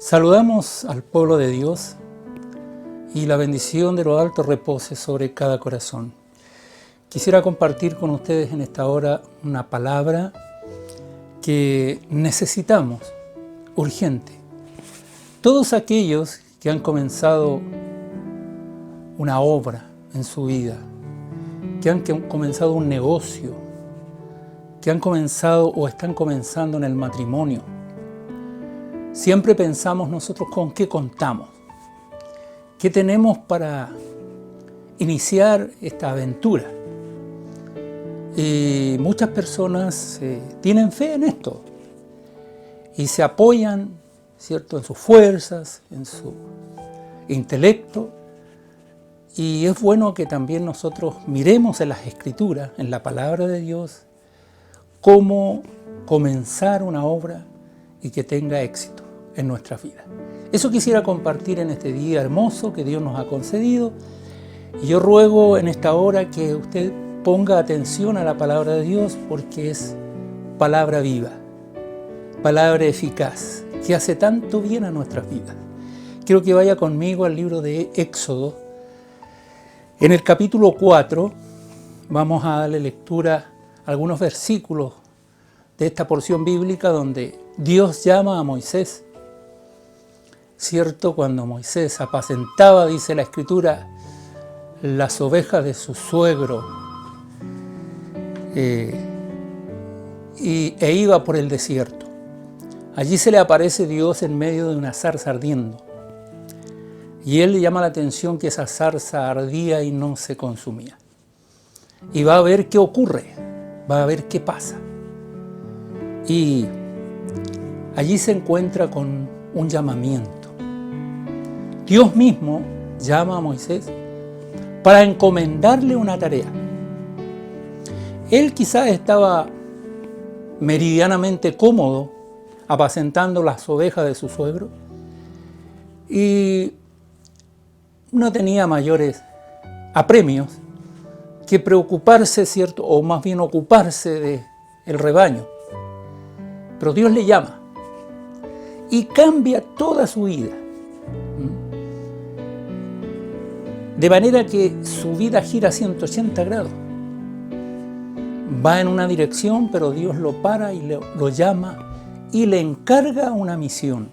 Saludamos al pueblo de Dios y la bendición de lo alto repose sobre cada corazón. Quisiera compartir con ustedes en esta hora una palabra que necesitamos, urgente. Todos aquellos que han comenzado una obra en su vida, que han comenzado un negocio, que han comenzado o están comenzando en el matrimonio, siempre pensamos nosotros con qué contamos, qué tenemos para iniciar esta aventura. Y muchas personas tienen fe en esto y se apoyan, ¿cierto?, en sus fuerzas, en su intelecto. Y es bueno que también nosotros miremos en las Escrituras, en la palabra de Dios, cómo comenzar una obra y que tenga éxito en nuestra vida. Eso quisiera compartir en este día hermoso que Dios nos ha concedido. Y yo ruego en esta hora que usted ponga atención a la palabra de Dios, porque es palabra viva, palabra eficaz, que hace tanto bien a nuestras vidas. Quiero que vaya conmigo al libro de Éxodo. En el capítulo 4 vamos a darle lectura a algunos versículos de esta porción bíblica donde Dios llama a Moisés. Cierto, cuando Moisés apacentaba, dice la Escritura, las ovejas de su suegro e iba por el desierto. Allí se le aparece Dios en medio de una zarza ardiendo. Y él le llama la atención que esa zarza ardía y no se consumía. Y va a ver qué ocurre, va a ver qué pasa. Y allí se encuentra con un llamamiento. Dios mismo llama a Moisés para encomendarle una tarea. Él quizás estaba meridianamente cómodo apacentando las ovejas de su suegro y no tenía mayores apremios que preocuparse, ¿cierto?, o más bien ocuparse del rebaño. Pero Dios le llama y cambia toda su vida. De manera que su vida gira 180 grados. Va en una dirección, pero Dios lo para y lo llama y le encarga una misión,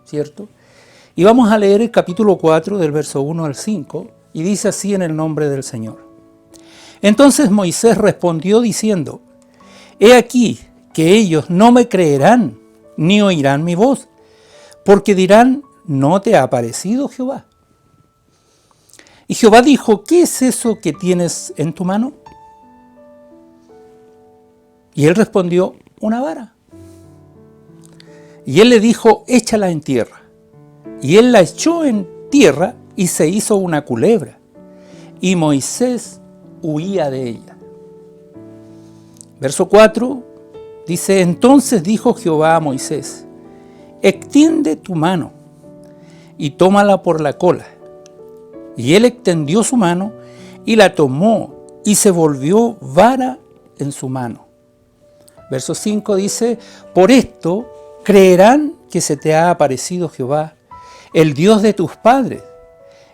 ¿cierto? Y vamos a leer el capítulo 4 del verso 1 al 5 y dice así en el nombre del Señor. Entonces Moisés respondió diciendo: He aquí que ellos no me creerán ni oirán mi voz, porque dirán: ¿no te ha aparecido Jehová? Y Jehová dijo: ¿qué es eso que tienes en tu mano? Y él respondió: una vara. Y él le dijo: échala en tierra. Y él la echó en tierra y se hizo una culebra. Y Moisés huía de ella. Verso 4 dice: entonces dijo Jehová a Moisés: extiende tu mano y tómala por la cola. Y él extendió su mano y la tomó y se volvió vara en su mano. Verso 5 dice: por esto creerán que se te ha aparecido Jehová, el Dios de tus padres,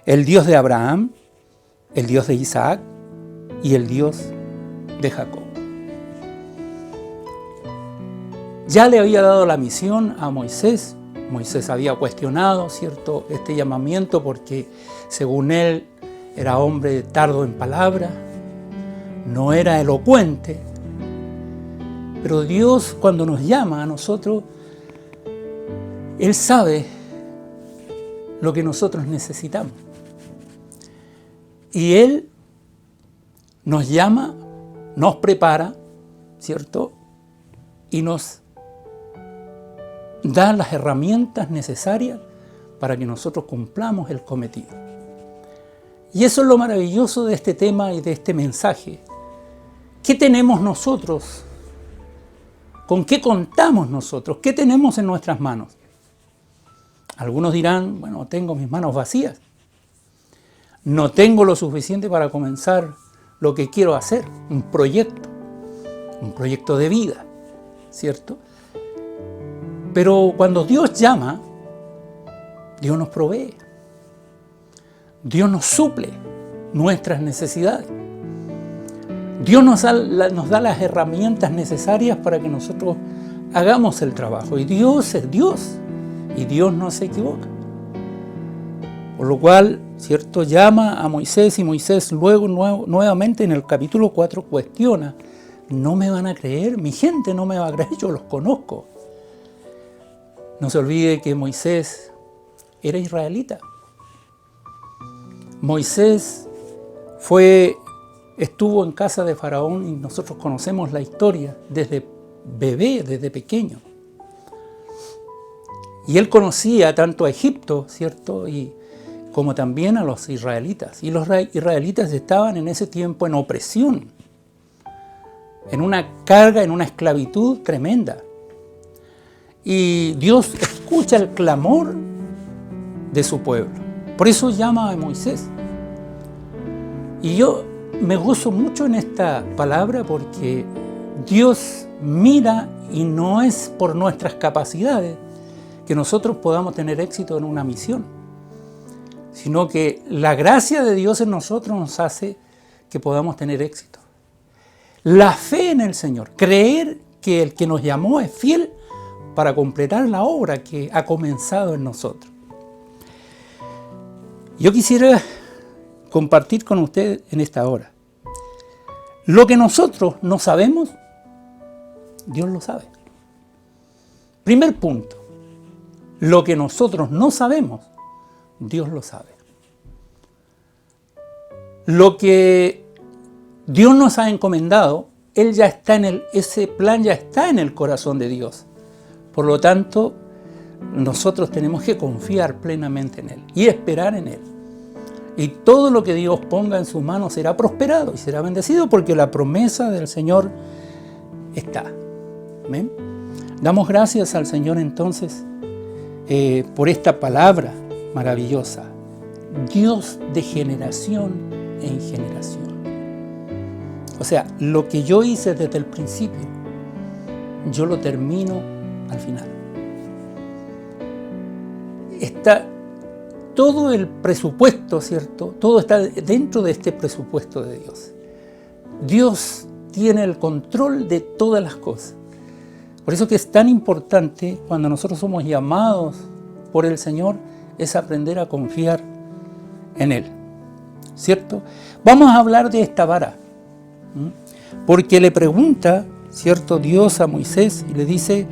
el Dios de Abraham, el Dios de Isaac y el Dios de Jacob. Ya le había dado la misión a Moisés. Moisés había cuestionado, ¿cierto?, este llamamiento porque según él era hombre tardo en palabra, no era elocuente. Pero Dios, cuando nos llama a nosotros, Él sabe lo que nosotros necesitamos. Y Él nos llama, nos prepara, ¿cierto?, y nos da las herramientas necesarias para que nosotros cumplamos el cometido. Y eso es lo maravilloso de este tema y de este mensaje. ¿Qué tenemos nosotros? ¿Con qué contamos nosotros? ¿Qué tenemos en nuestras manos? Algunos dirán: bueno, tengo mis manos vacías. No tengo lo suficiente para comenzar lo que quiero hacer, un proyecto de vida, ¿cierto? Pero cuando Dios llama, Dios nos provee. Dios nos suple nuestras necesidades. Dios nos da las herramientas necesarias para que nosotros hagamos el trabajo. Y Dios es Dios. Y Dios no se equivoca. Por lo cual, ¿cierto?, llama a Moisés, y Moisés luego nuevamente en el capítulo 4 cuestiona: ¿no me van a creer? Mi gente no me va a creer, yo los conozco. No se olvide que Moisés era israelita. Moisés estuvo en casa de Faraón, y nosotros conocemos la historia desde bebé, desde pequeño. Y él conocía tanto a Egipto, ¿cierto?, como también a los israelitas. Y los israelitas estaban en ese tiempo en opresión, en una carga, en una esclavitud tremenda. Y Dios escucha el clamor de su pueblo. Por eso llama a Moisés. Y yo me gozo mucho en esta palabra, porque Dios mira, y no es por nuestras capacidades que nosotros podamos tener éxito en una misión, sino que la gracia de Dios en nosotros nos hace que podamos tener éxito. La fe en el Señor, creer que el que nos llamó es fiel para completar la obra que ha comenzado en nosotros. Yo quisiera compartir con ustedes en esta hora: lo que nosotros no sabemos, Dios lo sabe. Primer punto: lo que nosotros no sabemos, Dios lo sabe. Lo que Dios nos ha encomendado, ese plan ya está en el corazón de Dios. Por lo tanto, nosotros tenemos que confiar plenamente en Él y esperar en Él. Y todo lo que Dios ponga en sus manos será prosperado y será bendecido, porque la promesa del Señor está. ¿Amén? Damos gracias al Señor entonces por esta palabra maravillosa. Dios de generación en generación. O sea, lo que yo hice desde el principio, yo lo termino al final. Está todo el presupuesto, ¿cierto? Todo está dentro de este presupuesto de Dios. Dios tiene el control de todas las cosas. Por eso que es tan importante, cuando nosotros somos llamados por el Señor, es aprender a confiar en Él, ¿cierto? Vamos a hablar de esta vara, porque le pregunta, ¿cierto?, Dios a Moisés, y le dice: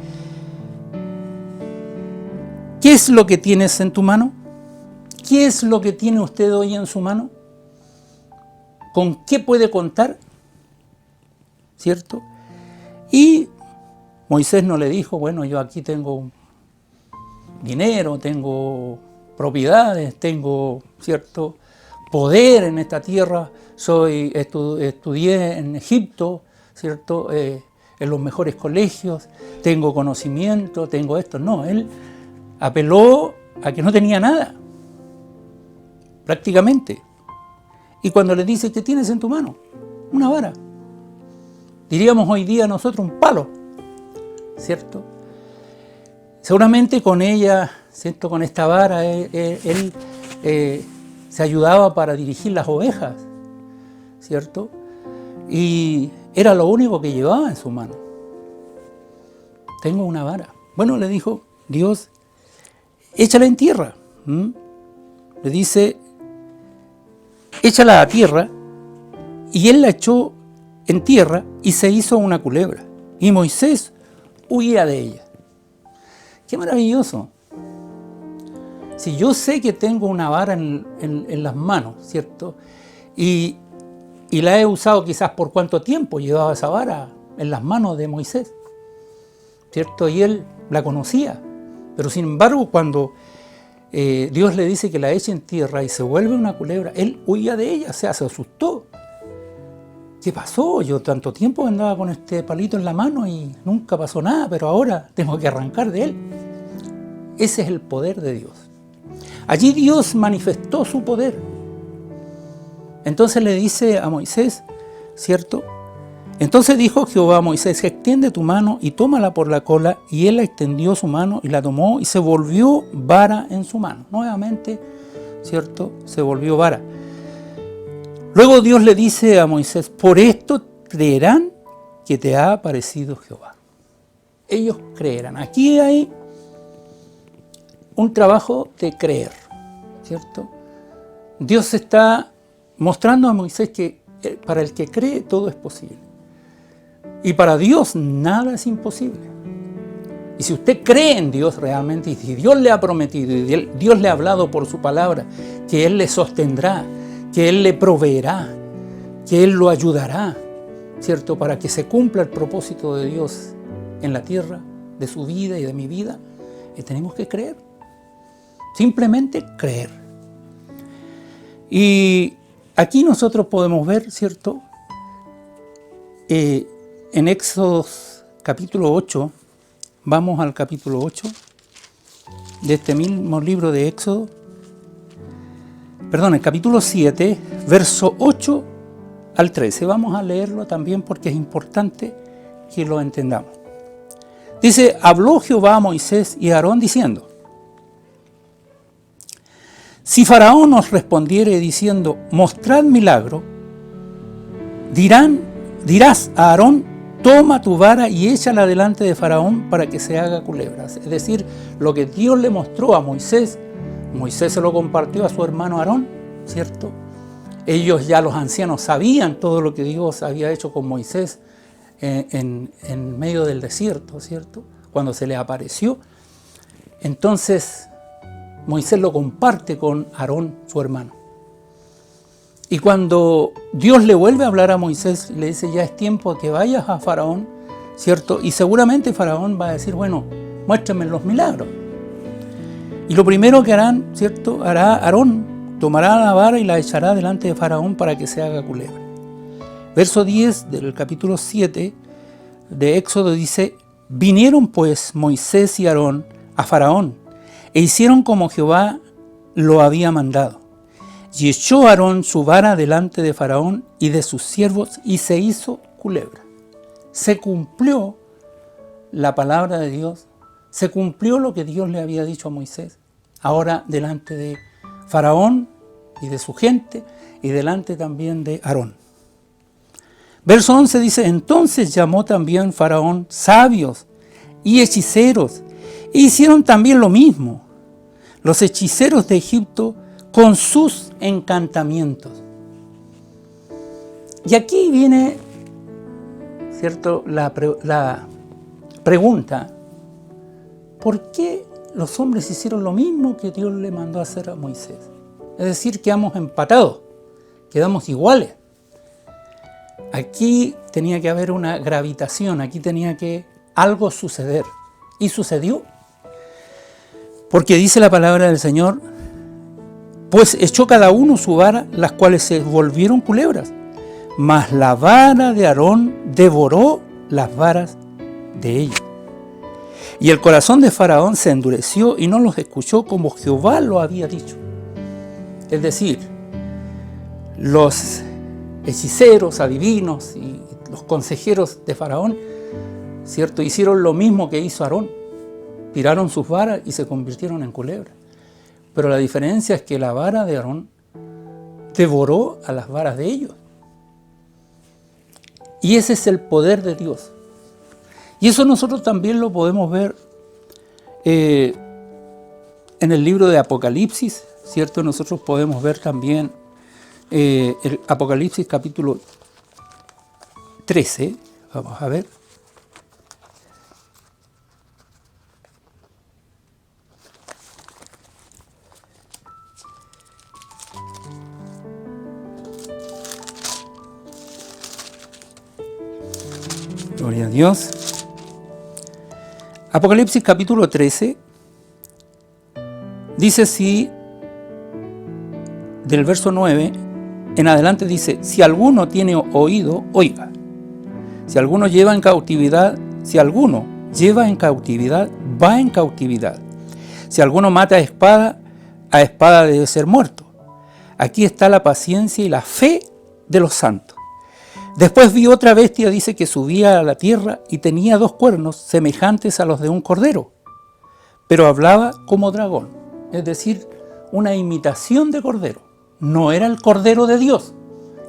¿qué es lo que tienes en tu mano? ¿Qué es lo que tiene usted hoy en su mano? ¿Con qué puede contar? ¿Cierto? Y Moisés no le dijo: bueno, yo aquí tengo dinero, tengo propiedades, tengo cierto poder en esta tierra, estudié en Egipto, ¿cierto? En los mejores colegios, tengo conocimiento, tengo esto. No, él apeló a que no tenía nada, prácticamente. Y cuando le dice: ¿qué tienes en tu mano? Una vara. Diríamos hoy día nosotros un palo, ¿cierto? Seguramente con ella, ¿cierto?, con esta vara, él se ayudaba para dirigir las ovejas, ¿cierto? Y era lo único que llevaba en su mano. Tengo una vara. Bueno, le dijo Dios: échala en tierra. Le dice: échala a tierra. Y él la echó en tierra y se hizo una culebra. Y Moisés huía de ella. ¡Qué maravilloso! Si yo sé que tengo una vara en las manos, ¿cierto? Y la he usado quizás por cuánto tiempo llevaba esa vara en las manos de Moisés, ¿cierto? Y él la conocía. Pero sin embargo, cuando Dios le dice que la eche en tierra y se vuelve una culebra, él huía de ella, o sea, se asustó. ¿Qué pasó? Yo tanto tiempo andaba con este palito en la mano y nunca pasó nada, pero ahora tengo que arrancar de él. Ese es el poder de Dios. Allí Dios manifestó su poder. Entonces le dice a Moisés, ¿cierto? Entonces dijo Jehová a Moisés: extiende tu mano y tómala por la cola. Y él extendió su mano y la tomó, y se volvió vara en su mano. Nuevamente, ¿cierto? Se volvió vara. Luego Dios le dice a Moisés: por esto creerán que te ha aparecido Jehová. Ellos creerán. Aquí hay un trabajo de creer, ¿cierto? Dios está mostrando a Moisés que para el que cree todo es posible. Y para Dios nada es imposible. Y si usted cree en Dios realmente, y si Dios le ha prometido, y Dios le ha hablado por su palabra, que Él le sostendrá, que Él le proveerá, que Él lo ayudará, ¿cierto? Para que se cumpla el propósito de Dios en la tierra, de su vida y de mi vida, tenemos que creer. Simplemente creer. Y aquí nosotros podemos ver, ¿cierto? En Éxodo capítulo 8, vamos al capítulo 8 de este mismo libro de Éxodo. Perdón, el capítulo 7, verso 8 al 13. Vamos a leerlo también porque es importante que lo entendamos. Dice: habló Jehová a Moisés y a Aarón diciendo: si Faraón os respondiere diciendo: mostrad milagro, dirás a Aarón: toma tu vara y échala delante de Faraón para que se haga culebras. Es decir, lo que Dios le mostró a Moisés, Moisés se lo compartió a su hermano Aarón, ¿cierto? Ellos ya, los ancianos, sabían todo lo que Dios había hecho con Moisés en medio del desierto, ¿cierto? Cuando se le apareció. Entonces Moisés lo comparte con Aarón, su hermano. Y cuando Dios le vuelve a hablar a Moisés, le dice: ya es tiempo que vayas a Faraón, ¿cierto? Y seguramente Faraón va a decir: bueno, muéstrame los milagros. Y lo primero que harán, ¿cierto? Hará Aarón, tomará la vara y la echará delante de Faraón para que se haga culebra. Verso 10 del capítulo 7 de Éxodo dice: vinieron pues Moisés y Aarón a Faraón, e hicieron como Jehová lo había mandado. Y echó Aarón su vara delante de Faraón y de sus siervos, y se hizo culebra. Se cumplió la palabra de Dios, se cumplió lo que Dios le había dicho a Moisés. Ahora delante de Faraón y de su gente, y delante también de Aarón. Verso 11 dice: entonces llamó también Faraón sabios y hechiceros, e hicieron también lo mismo los hechiceros de Egipto con sus encantamientos. Y aquí viene, ¿cierto?, la pregunta: ¿por qué los hombres hicieron lo mismo que Dios le mandó a hacer a Moisés? Es decir, quedamos empatados, quedamos iguales. Aquí tenía que haber una gravitación, aquí tenía que algo suceder. Y sucedió. Porque dice la palabra del Señor: pues echó cada uno su vara, las cuales se volvieron culebras. Mas la vara de Aarón devoró las varas de ellos. Y el corazón de Faraón se endureció y no los escuchó como Jehová lo había dicho. Es decir, los hechiceros, adivinos y los consejeros de Faraón, ¿cierto?, hicieron lo mismo que hizo Aarón. Tiraron sus varas y se convirtieron en culebras. Pero la diferencia es que la vara de Aarón devoró a las varas de ellos. Y ese es el poder de Dios. Y eso nosotros también lo podemos ver en el libro de Apocalipsis, ¿cierto? Nosotros podemos ver también el Apocalipsis capítulo 13. Vamos a ver. Gloria a Dios. Apocalipsis capítulo 13 dice así, del verso 9 en adelante dice: si alguno tiene oído, oiga. Si alguno lleva en cautividad, va en cautividad. Si alguno mata a espada debe ser muerto. Aquí está la paciencia y la fe de los santos. Después vi otra bestia, dice, que subía a la tierra y tenía 2 cuernos semejantes a los de un cordero, pero hablaba como dragón, es decir, una imitación de cordero. No era el cordero de Dios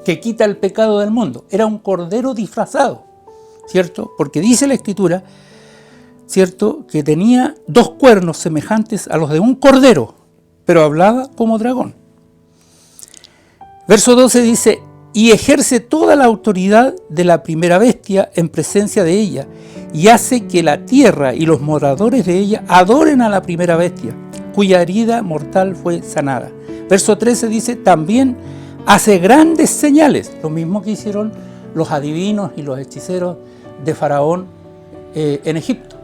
que quita el pecado del mundo, era un cordero disfrazado, ¿cierto? Porque dice la Escritura, ¿cierto?, que tenía 2 cuernos semejantes a los de un cordero, pero hablaba como dragón. Verso 12 dice: y ejerce toda la autoridad de la primera bestia en presencia de ella, y hace que la tierra y los moradores de ella adoren a la primera bestia, cuya herida mortal fue sanada. Verso 13 dice: también hace grandes señales, lo mismo que hicieron los adivinos y los hechiceros de Faraón en Egipto.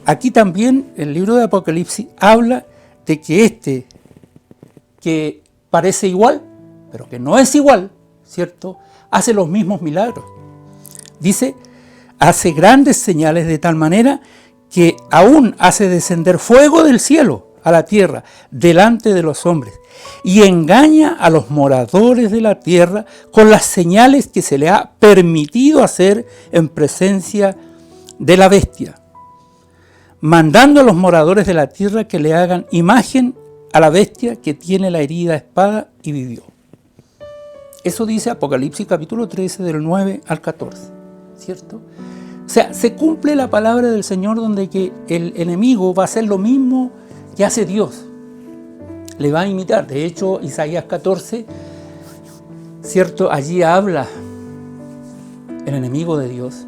Aquí también el libro de Apocalipsis habla de que que parece igual, pero que no es igual, ¿cierto?, hace los mismos milagros. Dice, hace grandes señales de tal manera que aún hace descender fuego del cielo a la tierra delante de los hombres, y engaña a los moradores de la tierra con las señales que se le ha permitido hacer en presencia de la bestia, mandando a los moradores de la tierra que le hagan imagen a la bestia que tiene la herida espada y vivió. Eso dice Apocalipsis capítulo 13 del 9 al 14, ¿cierto? O sea, se cumple la palabra del Señor donde que el enemigo va a hacer lo mismo que hace Dios. Le va a imitar. De hecho, Isaías 14, ¿cierto?, allí habla el enemigo de Dios.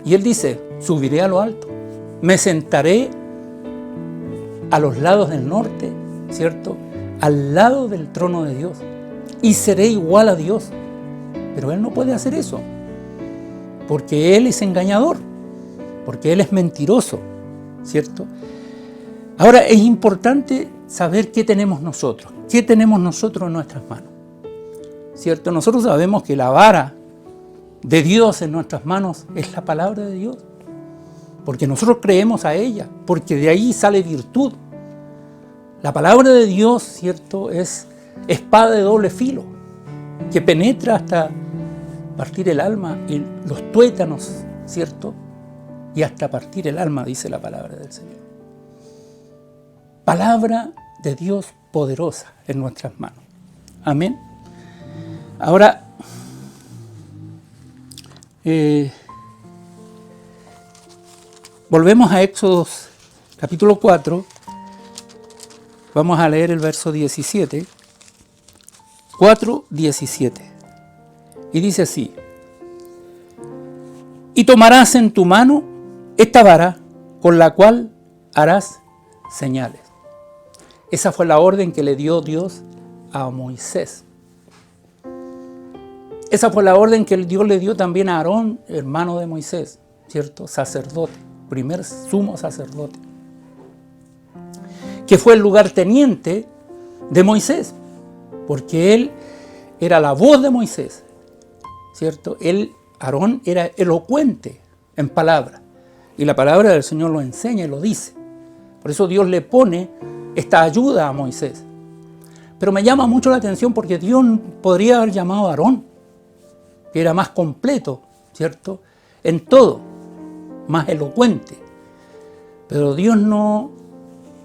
Y él dice, subiré a lo alto, me sentaré a los lados del norte, ¿cierto?, al lado del trono de Dios, y seré igual a Dios. Pero él no puede hacer eso, porque él es engañador, porque él es mentiroso, ¿cierto? Ahora es importante saber qué tenemos nosotros en nuestras manos, ¿cierto? Nosotros sabemos que la vara de Dios en nuestras manos es la palabra de Dios, porque nosotros creemos a ella, porque de ahí sale virtud. La palabra de Dios, ¿cierto?, es espada de doble filo, que penetra hasta partir el alma y los tuétanos, ¿cierto?, y hasta partir el alma, dice la palabra del Señor. Palabra de Dios poderosa en nuestras manos. Amén. Ahora, volvemos a Éxodo capítulo 4. Vamos a leer el verso 17. 4:17. Y dice así: y tomarás en tu mano esta vara con la cual harás señales. Esa fue la orden que le dio Dios a Moisés. Esa fue la orden que Dios le dio también a Aarón, hermano de Moisés, ¿cierto? Sacerdote, primer sumo sacerdote, que fue el lugarteniente de Moisés, porque él era la voz de Moisés, ¿cierto? Aarón era elocuente en palabra, y la palabra del Señor lo enseña y lo dice. Por eso Dios le pone esta ayuda a Moisés. Pero me llama mucho la atención porque Dios podría haber llamado a Aarón, que era más completo, ¿cierto?, en todo, más elocuente. Pero Dios no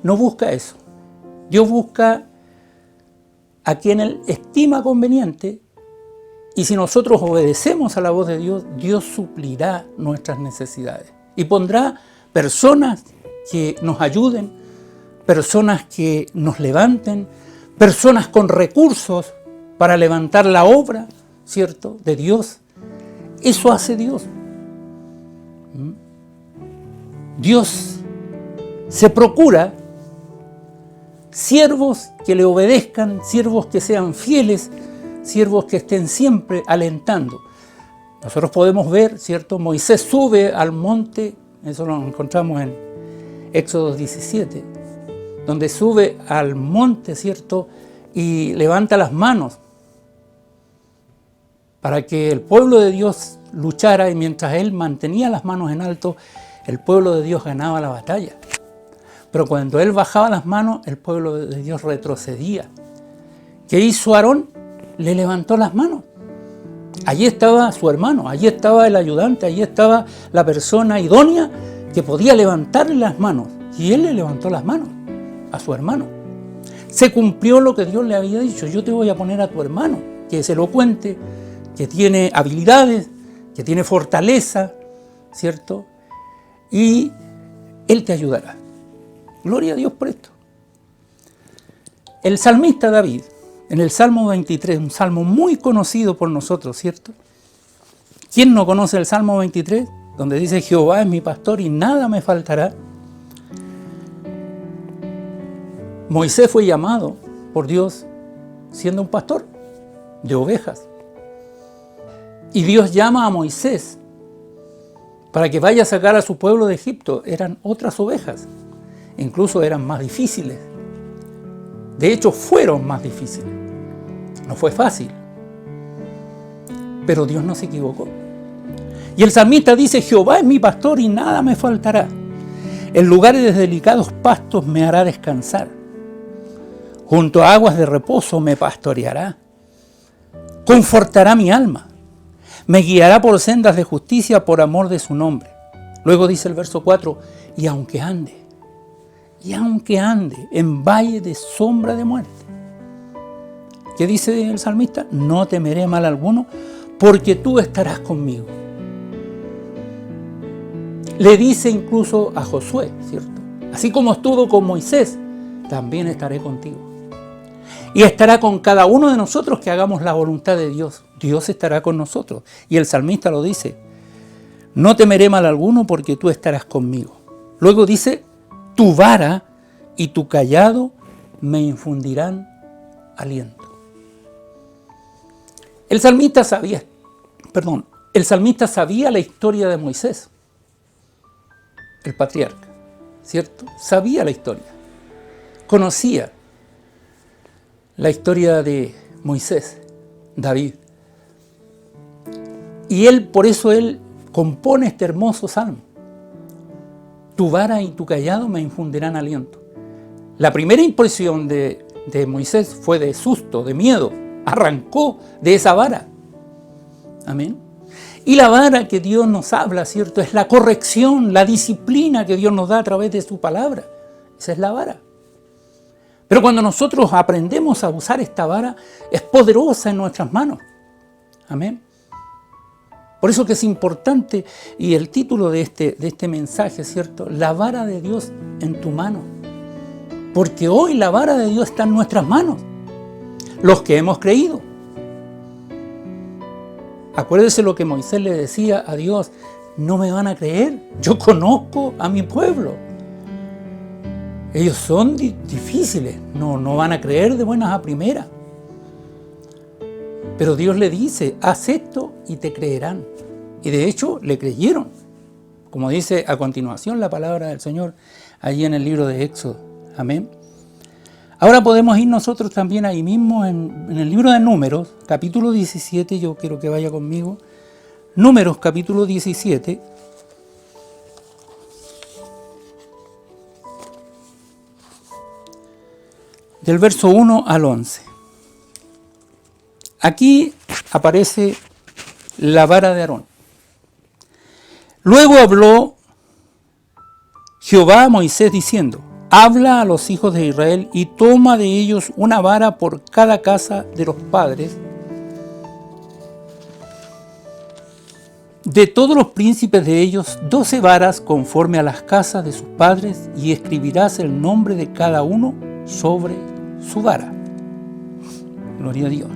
busca eso. Dios busca a quien Él estima conveniente, y si nosotros obedecemos a la voz de Dios, Dios suplirá nuestras necesidades y pondrá personas que nos ayuden, personas que nos levanten, personas con recursos para levantar la obra, ¿cierto?, de Dios. Eso hace Dios. Dios se procura siervos que le obedezcan, siervos que sean fieles, siervos que estén siempre alentando. Nosotros podemos ver, ¿cierto?, Moisés sube al monte, eso lo encontramos en Éxodo 17, donde sube al monte, ¿cierto?, y levanta las manos para que el pueblo de Dios luchara, y mientras él mantenía las manos en alto, el pueblo de Dios ganaba la batalla. Pero cuando él bajaba las manos, el pueblo de Dios retrocedía. ¿Qué hizo Aarón? Le levantó las manos Allí estaba su hermano, allí estaba el ayudante, allí estaba la persona idónea que podía levantarle las manos. Y él le levantó las manos a su hermano. Se cumplió lo que Dios le había dicho. Yo te voy a poner a tu hermano, que es elocuente, que tiene habilidades, que tiene fortaleza, ¿cierto? Y él te ayudará. Gloria a Dios por esto. El salmista David, en el Salmo 23, un salmo muy conocido por nosotros, ¿cierto? ¿Quién no conoce el Salmo 23? Donde dice, Jehová es mi pastor y nada me faltará. Moisés fue llamado por Dios siendo un pastor de ovejas. Y Dios llama a Moisés para que vaya a sacar a su pueblo de Egipto. Eran otras ovejas, incluso eran más difíciles. De hecho, fueron más difíciles. No fue fácil. Pero Dios no se equivocó. Y el salmista dice, Jehová es mi pastor y nada me faltará. En lugares de delicados pastos me hará descansar. Junto a aguas de reposo me pastoreará. Confortará mi alma. Me guiará por sendas de justicia por amor de su nombre. Luego dice el verso 4, y aunque ande en valle de sombra de muerte. ¿Qué dice el salmista? No temeré mal alguno, porque tú estarás conmigo. Le dice incluso a Josué, ¿cierto? Así como estuvo con Moisés, también estaré contigo. Y estará con cada uno de nosotros que hagamos la voluntad de Dios. Dios estará con nosotros. Y el salmista lo dice, no temeré mal alguno porque tú estarás conmigo. Luego dice, tu vara y tu cayado me infundirán aliento. El salmista sabía la historia de Moisés, el patriarca, ¿cierto? Sabía la historia, conocía la historia de Moisés, David. Y por eso él compone este hermoso salmo. Tu vara y tu cayado me infundirán aliento. La primera impresión de Moisés fue de susto, de miedo. Arrancó de esa vara. Amén. Y la vara que Dios nos habla, ¿cierto? Es la corrección, la disciplina que Dios nos da a través de su palabra. Esa es la vara. Pero cuando nosotros aprendemos a usar esta vara, es poderosa en nuestras manos. Amén. Por eso que es importante, y el título de este mensaje, ¿cierto? La vara de Dios en tu mano. Porque hoy la vara de Dios está en nuestras manos. Los que hemos creído. Acuérdese lo que Moisés le decía a Dios. No me van a creer. Yo conozco a mi pueblo. Ellos son difíciles. No van a creer de buenas a primeras. Pero Dios le dice, haz esto y te creerán. Y de hecho le creyeron. Como dice a continuación la palabra del Señor allí en el libro de Éxodo. Amén. Ahora podemos ir nosotros también ahí mismo en el libro de Números, capítulo 17, yo quiero que vaya conmigo. Números, capítulo 17. Del verso 1 al 11. Aquí aparece la vara de Aarón. Luego habló Jehová a Moisés diciendo, habla a los hijos de Israel y toma de ellos una vara por cada casa de los padres de todos los príncipes de ellos, 12 varas conforme a las casas de sus padres, y escribirás el nombre de cada uno sobre su vara. Gloria a Dios.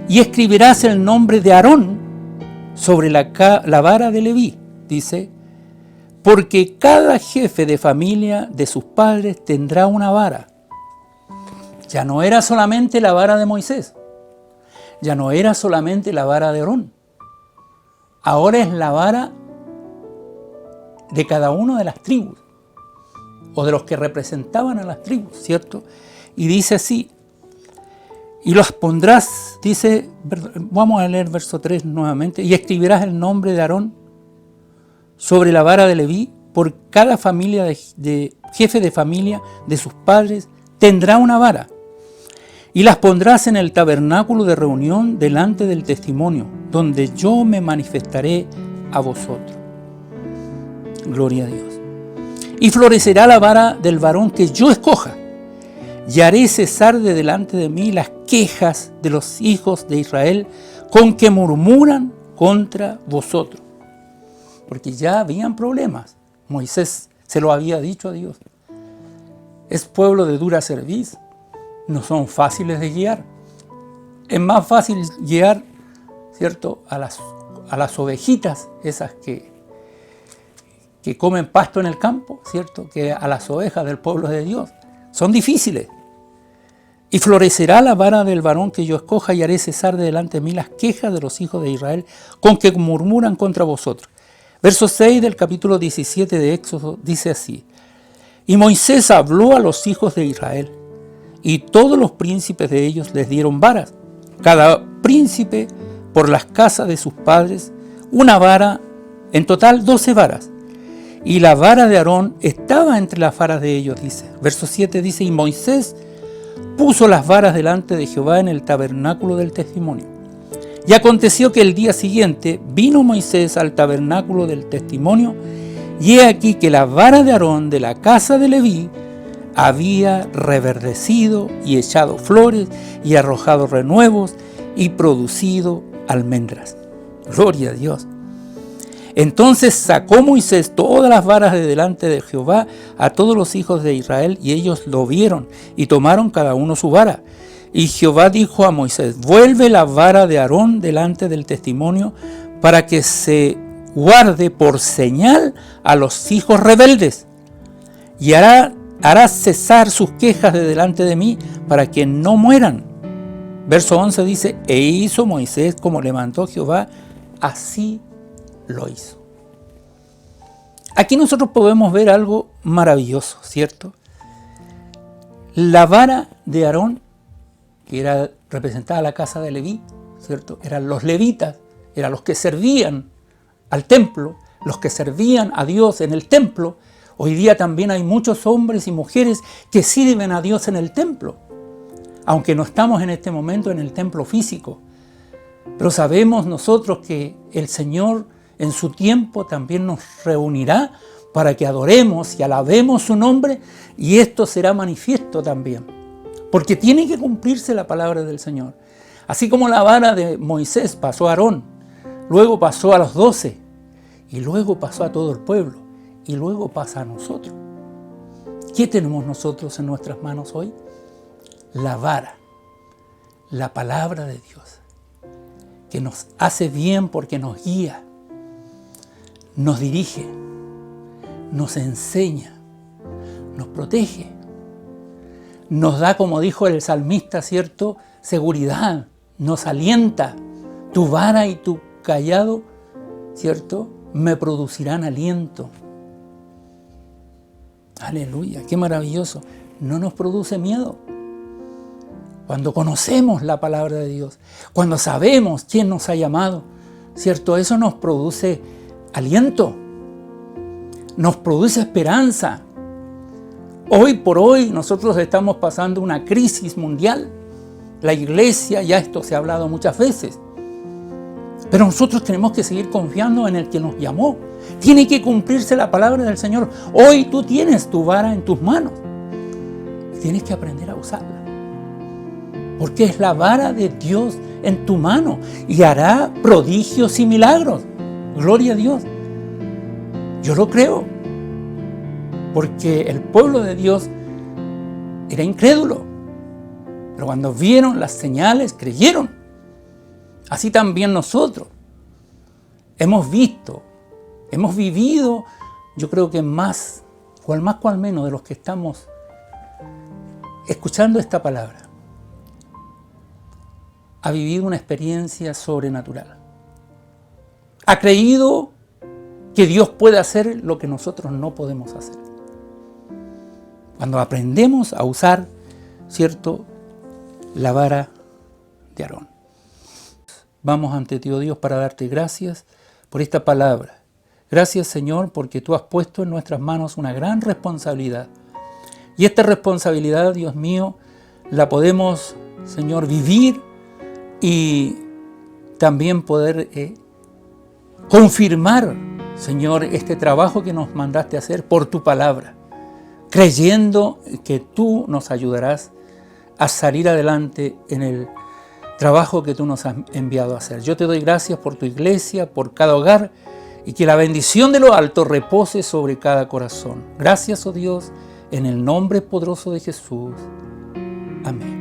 Y escribirás el nombre de Aarón sobre la vara de Leví, dice, porque cada jefe de familia de sus padres tendrá una vara. Ya no era solamente la vara de Moisés, ya no era solamente la vara de Aarón, ahora es la vara de cada una de las tribus, o de los que representaban a las tribus, ¿cierto? Y dice así, y los pondrás, dice, vamos a leer verso 3 nuevamente, y escribirás el nombre de Aarón sobre la vara de Leví, por cada familia de jefe de familia de sus padres tendrá una vara. y las pondrás en el tabernáculo de reunión delante del testimonio, donde yo me manifestaré a vosotros. Gloria a Dios. Y florecerá la vara del varón que yo escoja, y haré cesar de delante de mí las quejas de los hijos de Israel con que murmuran contra vosotros. Porque ya habían problemas. Moisés se lo había dicho a Dios. Es pueblo de dura cerviz, no son fáciles de guiar. Es más fácil guiar, ¿cierto?, a las ovejitas, esas que comen pasto en el campo, ¿cierto?, que a las ovejas del pueblo de Dios. Son difíciles. Y florecerá la vara del varón que yo escoja, y haré cesar de delante de mí las quejas de los hijos de Israel con que murmuran contra vosotros. Verso 6 del capítulo 17 de Éxodo dice así: y Moisés habló a los hijos de Israel, y todos los príncipes de ellos les dieron varas, cada príncipe por las casas de sus padres, una vara, en total 12 varas. Y la vara de Aarón estaba entre las varas de ellos, dice. Verso 7 dice: y Moisés puso las varas delante de Jehová en el tabernáculo del testimonio. Y aconteció que el día siguiente vino Moisés al tabernáculo del testimonio, y he aquí que la vara de Aarón de la casa de Leví había reverdecido y echado flores y arrojado renuevos y producido almendras. Gloria a Dios. Entonces sacó Moisés todas las varas de delante de Jehová a todos los hijos de Israel, y ellos lo vieron y tomaron cada uno su vara. Y Jehová dijo a Moisés: vuelve la vara de Aarón delante del testimonio, para que se guarde por señal a los hijos rebeldes, y hará cesar sus quejas de delante de mí, para que no mueran. Verso 11 dice: e hizo Moisés como le mandó Jehová, así lo hizo. Aquí nosotros podemos ver algo maravilloso, ¿cierto? La vara de Aarón, que representaba la casa de Leví, ¿cierto?, eran los levitas, eran los que servían al templo, los que servían a Dios en el templo. Hoy día también hay muchos hombres y mujeres que sirven a Dios en el templo, aunque no estamos en este momento en el templo físico. Pero sabemos nosotros que el Señor en su tiempo también nos reunirá para que adoremos y alabemos su nombre, y esto será manifiesto también, porque tiene que cumplirse la palabra del Señor. Así como la vara de Moisés pasó a Aarón, luego pasó a los 12, y luego pasó a todo el pueblo, y luego pasa a nosotros. ¿Qué tenemos nosotros en nuestras manos hoy? La vara, la palabra de Dios, que nos hace bien porque nos guía, nos dirige, nos enseña, nos protege, nos da, como dijo el salmista, ¿cierto?, seguridad, nos alienta. Tu vara y tu cayado, ¿cierto?, me producirán aliento. Aleluya, qué maravilloso. No nos produce miedo. Cuando conocemos la palabra de Dios, cuando sabemos quién nos ha llamado, ¿cierto?, eso nos produce aliento, nos produce esperanza. Hoy por hoy nosotros estamos pasando una crisis mundial. La iglesia, ya esto se ha hablado muchas veces, pero nosotros tenemos que seguir confiando en el que nos llamó. Tiene que cumplirse la palabra del Señor. Hoy tú tienes tu vara en tus manos y tienes que aprender a usarla, porque es la vara de Dios en tu mano y hará prodigios y milagros. Gloria a Dios. Yo lo creo, porque el pueblo de Dios era incrédulo, pero cuando vieron las señales creyeron. Así también nosotros hemos visto, hemos vivido, yo creo que más, cual más cual menos de los que estamos escuchando esta palabra, ha vivido una experiencia sobrenatural. Ha creído que Dios puede hacer lo que nosotros no podemos hacer. Cuando aprendemos a usar, ¿cierto?, la vara de Aarón. Vamos ante ti, oh Dios, para darte gracias por esta palabra. Gracias, Señor, porque tú has puesto en nuestras manos una gran responsabilidad. Y esta responsabilidad, Dios mío, la podemos Señor, vivir y también poder confirmar, Señor, este trabajo que nos mandaste a hacer por tu palabra, creyendo que tú nos ayudarás a salir adelante en el trabajo que tú nos has enviado a hacer. Yo te doy gracias por tu iglesia, por cada hogar, y que la bendición de lo alto repose sobre cada corazón. Gracias, oh Dios, en el nombre poderoso de Jesús. Amén.